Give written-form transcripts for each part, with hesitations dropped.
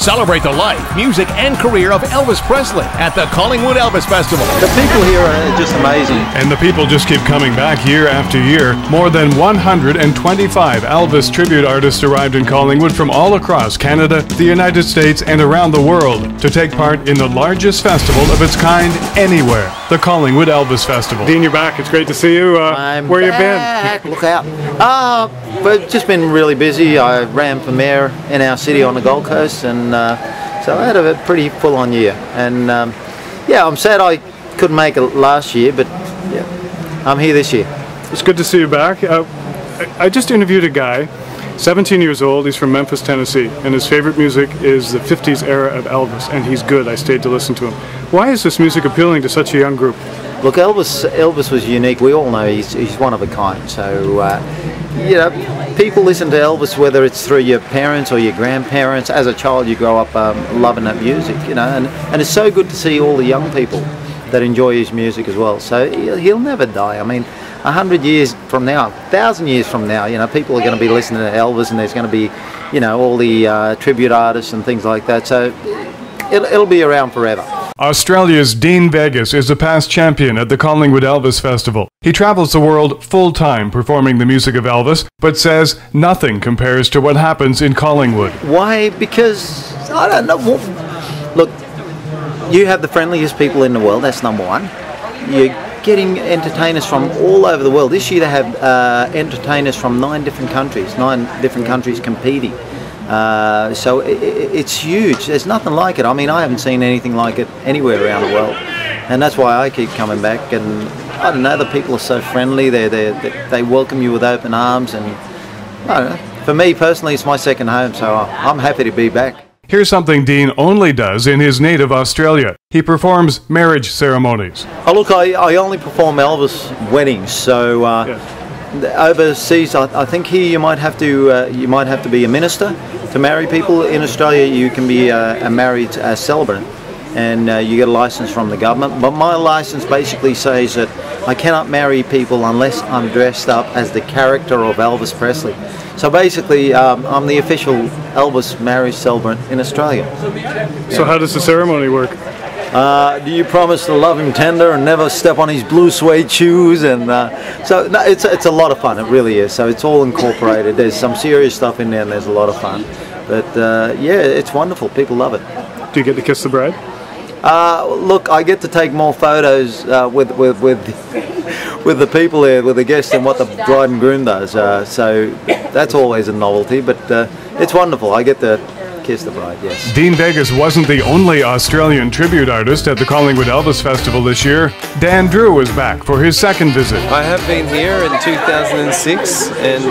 Celebrate the life, music, and career of Elvis Presley at the Collingwood Elvis Festival. The people here are just amazing. And the people just keep coming back year after year. More than 125 Elvis tribute artists arrived in Collingwood from all across Canada, the United States, and around the world to take part in the largest festival of its kind anywhere, the Collingwood Elvis Festival. Dean, you're back. It's great to see you. Where you been? Look out. We've just been really busy. I ran for mayor in our city on the Gold Coast, and so I had a pretty full-on year. And yeah, I'm sad I couldn't make it last year, but yeah, I'm here this year. It's good to see you back. I just interviewed a guy, 17 years old. He's from Memphis, Tennessee, and his favorite music is the 50s era of Elvis, and he's good. I stayed to listen to him. Why is this music appealing to such a young group? Look, Elvis was unique. We all know he's one of a kind. So, you know, people listen to Elvis whether it's through your parents or your grandparents. As a child, you grow up loving that music, you know, and it's so good to see all the young people that enjoy his music as well. So he'll never die. I mean, 100 years from now, 1,000 years from now, you know, people are going to be listening to Elvis, and there's going to be, you know, all the tribute artists and things like that. So it'll be around forever. Australia's Dean Vegas is a past champion at the Collingwood Elvis Festival. He travels the world full-time performing the music of Elvis, but says nothing compares to what happens in Collingwood. Why? Because, I don't know. Look, you have the friendliest people in the world, that's number one. You're getting entertainers from all over the world. This year they have entertainers from 9 different countries competing. So it's huge. There's nothing like it. I mean, I haven't seen anything like it anywhere around the world, and that's why I keep coming back. And I don't know, the people are so friendly. They welcome you with open arms, and I don't know. For me personally, it's my second home, so I'm happy to be back. Here's something Dean only does in his native Australia. He performs marriage ceremonies. Oh, look, I only perform Elvis weddings, so. Yeah. Overseas, I think here you might have to be a minister to marry people. In Australia, you can be a married celebrant, and you get a license from the government. But my license basically says that I cannot marry people unless I'm dressed up as the character of Elvis Presley. So basically, I'm the official Elvis marriage celebrant in Australia. So how does the ceremony work? Do you promise to love him tender and never step on his blue suede shoes? And so no, it's a lot of fun. It really is. So it's all incorporated. There's some serious stuff in there, and there's a lot of fun. But yeah, it's wonderful. People love it. Do you get to kiss the bride? Look, I get to take more photos with the people there, with the guests, than what the bride and groom does. So that's always a novelty. But it's wonderful. I get to kiss the bride, yes. Dean Vegas wasn't the only Australian tribute artist at the Collingwood Elvis Festival this year. Dan Drew was back for his second visit. I have been here in 2006, and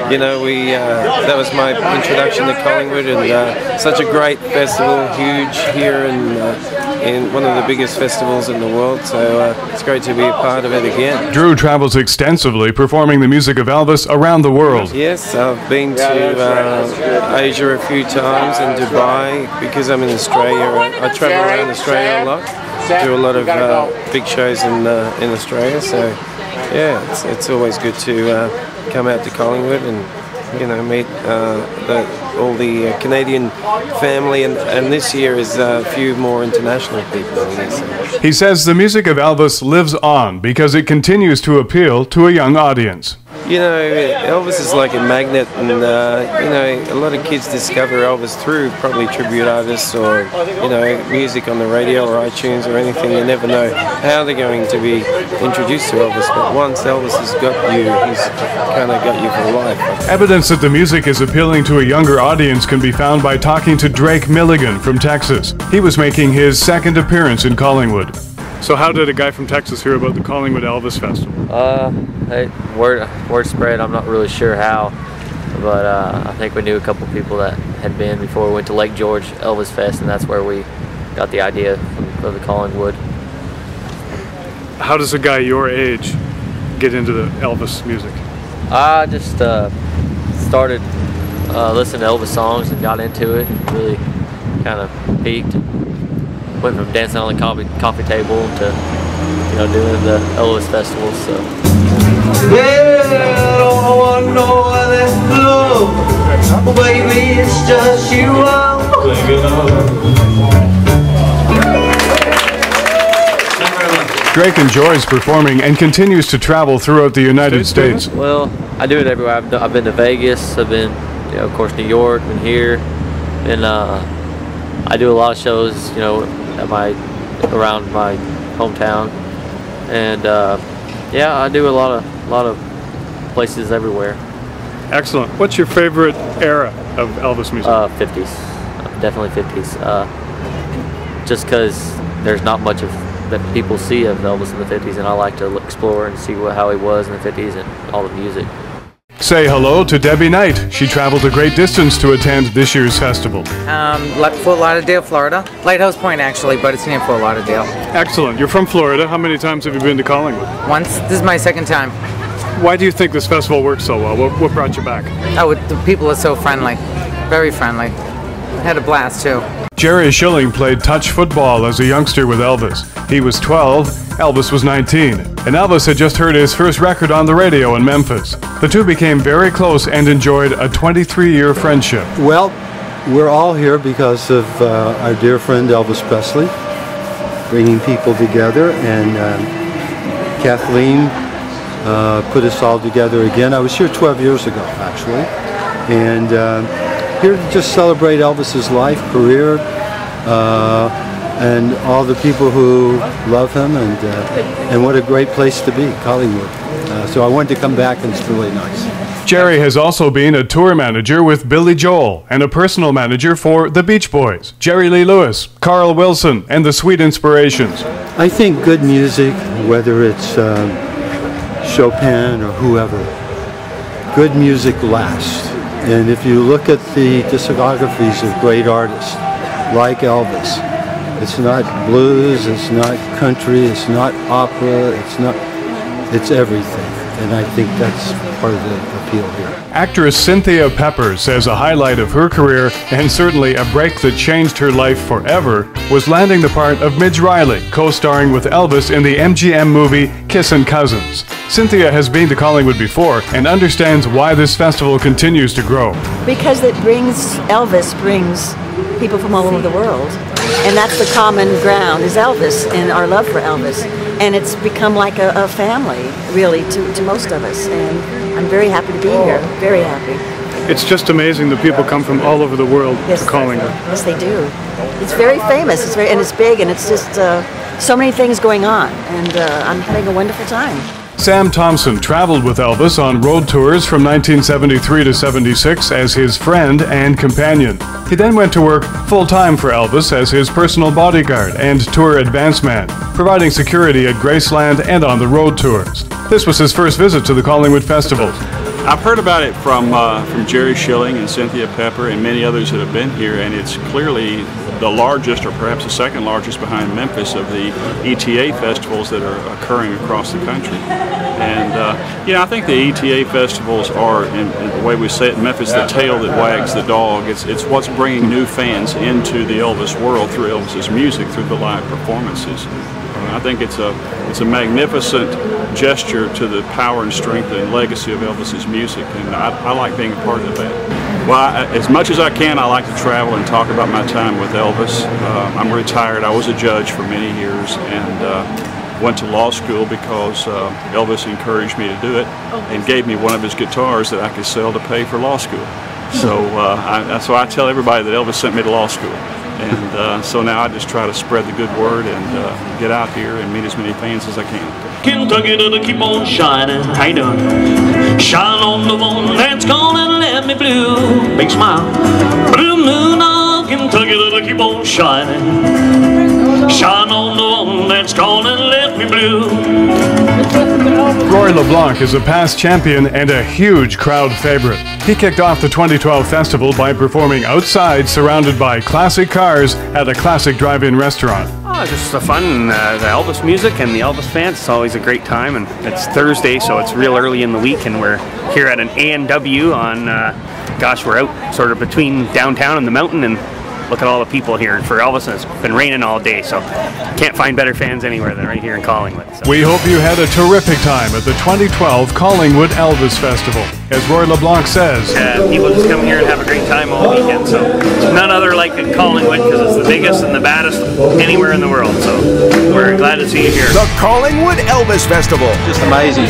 you know, that was my introduction to Collingwood, and such a great festival, huge here in one of the biggest festivals in the world, so it's great to be a part of it again. Drew travels extensively performing the music of Elvis around the world. Yes, I've been to Asia a few times, and Dubai, because I'm in Australia. I travel around Australia a lot, do a lot of big shows in Australia, so yeah, it's always good to come out to Collingwood and, you know, meet all the Canadian family, and this year is a few more international people. He says the music of Elvis lives on because it continues to appeal to a young audience. You know, Elvis is like a magnet, and you know, a lot of kids discover Elvis through probably tribute artists or, you know, music on the radio or iTunes or anything. You never know how they're going to be introduced to Elvis, but once Elvis has got you, he's kind of got you for life. Evidence that the music is appealing to a younger audience can be found by talking to Drake Milligan from Texas. He was making his second appearance in Collingwood. So how did a guy from Texas hear about the Collingwood Elvis Festival? Hey, word spread. I'm not really sure how, but I think we knew a couple people that had been before we went to Lake George Elvis Fest, and that's where we got the idea of the Collingwood. How does a guy your age get into the Elvis music? I just started listening to Elvis songs and got into it, and really kind of peaked. Went from dancing on the coffee table to, you know, doing the Elvis festivals. So. Yeah, I don't want no other love, baby, it's just you I'm looking Drake enjoys performing and continues to travel throughout the United States. Well, I do it everywhere. I've been to Vegas. I've been, of course, New York, been here, and I do a lot of shows, around my hometown, and yeah, I do a lot of places everywhere. Excellent. What's your favorite era of Elvis music? 50s, definitely 50s. Just because there's not much of that people see of Elvis in the 50s, and I like to explore and see how he was in the 50s and all the music. Say hello to Debbie Knight. She traveled a great distance to attend this year's festival. Fort Lauderdale, Florida. Lighthouse Point, actually, but it's near Fort Lauderdale. Excellent. You're from Florida. How many times have you been to Collingwood? Once. This is my second time. Why do you think this festival works so well? What brought you back? Oh, the people are so friendly. Very friendly. Had a blast, too. Jerry Schilling played touch football as a youngster with Elvis. He was 12, Elvis was 19, and Elvis had just heard his first record on the radio in Memphis. The two became very close and enjoyed a 23-year friendship. Well, we're all here because of our dear friend Elvis Presley, bringing people together, and Kathleen put us all together again. I was here 12 years ago, actually, and here to just celebrate Elvis's life, career, and all the people who love him, and what a great place to be, Collingwood. So I wanted to come back, and it's really nice. Jerry has also been a tour manager with Billy Joel and a personal manager for the Beach Boys, Jerry Lee Lewis, Carl Wilson, and the Sweet Inspirations. I think good music, whether it's Chopin or whoever, good music lasts. And if you look at the discographies of great artists like Elvis, it's not blues, it's not country, it's not opera, it's everything. And I think that's part of the appeal here. Actress Cynthia Pepper says a highlight of her career, and certainly a break that changed her life forever, was landing the part of Midge Riley, co-starring with Elvis in the MGM movie Kissin' Cousins. Cynthia has been to Collingwood before and understands why this festival continues to grow. Because Elvis brings people from all over the world, and that's the common ground, is Elvis and our love for Elvis. And it's become like a family, really, to most of us. And I'm very happy to be here, very happy. It's just amazing that people come from all over the world to Collingwood. Yes, they do. It's very famous, and it's big, and it's just so many things going on. And I'm having a wonderful time. Sam Thompson traveled with Elvis on road tours from 1973 to 76 as his friend and companion. He then went to work full-time for Elvis as his personal bodyguard and tour advance man, providing security at Graceland and on the road tours. This was his first visit to the Collingwood Festival. I've heard about it from Jerry Schilling and Cynthia Pepper and many others that have been here, and it's clearly the largest, or perhaps the second largest behind Memphis, of the ETA festivals that are occurring across the country. And I think the ETA festivals are, in the way we say it in Memphis, the tail that wags the dog. It's what's bringing new fans into the Elvis world through Elvis's music, through the live performances. I think it's a magnificent gesture to the power and strength and legacy of Elvis's music, and I like being a part of that. Well, as much as I can, I like to travel and talk about my time with Elvis. I'm retired. I was a judge for many years, and went to law school because Elvis encouraged me to do it and gave me one of his guitars that I could sell to pay for law school. So that's why I tell everybody that Elvis sent me to law school. And so now I just try to spread the good word and get out here and meet as many fans as I can. Kentucky to keep on shining, how you doing? Shine on the one that's gonna let me blue. Big smile. Blue moon of Kentucky to keep on shining. Shine on the one that's gonna let me blue. Rory LeBlanc is a past champion and a huge crowd favorite. He kicked off the 2012 festival by performing outside, surrounded by classic cars at a classic drive-in restaurant. Oh, just the fun, the Elvis music and the Elvis fans. It's always a great time, and it's Thursday, so it's real early in the week, and we're here at an A&W on, we're out sort of between downtown and the mountain, and look at all the people here. For Elvis, it's been raining all day, so can't find better fans anywhere than right here in Collingwood. So. We hope you had a terrific time at the 2012 Collingwood Elvis Festival. As Rory LeBlanc says, people just come here and have a great time all weekend, so none other like in Collingwood, because it's the biggest and the baddest anywhere in the world, so we're glad to see you here. The Collingwood Elvis Festival. Just amazing.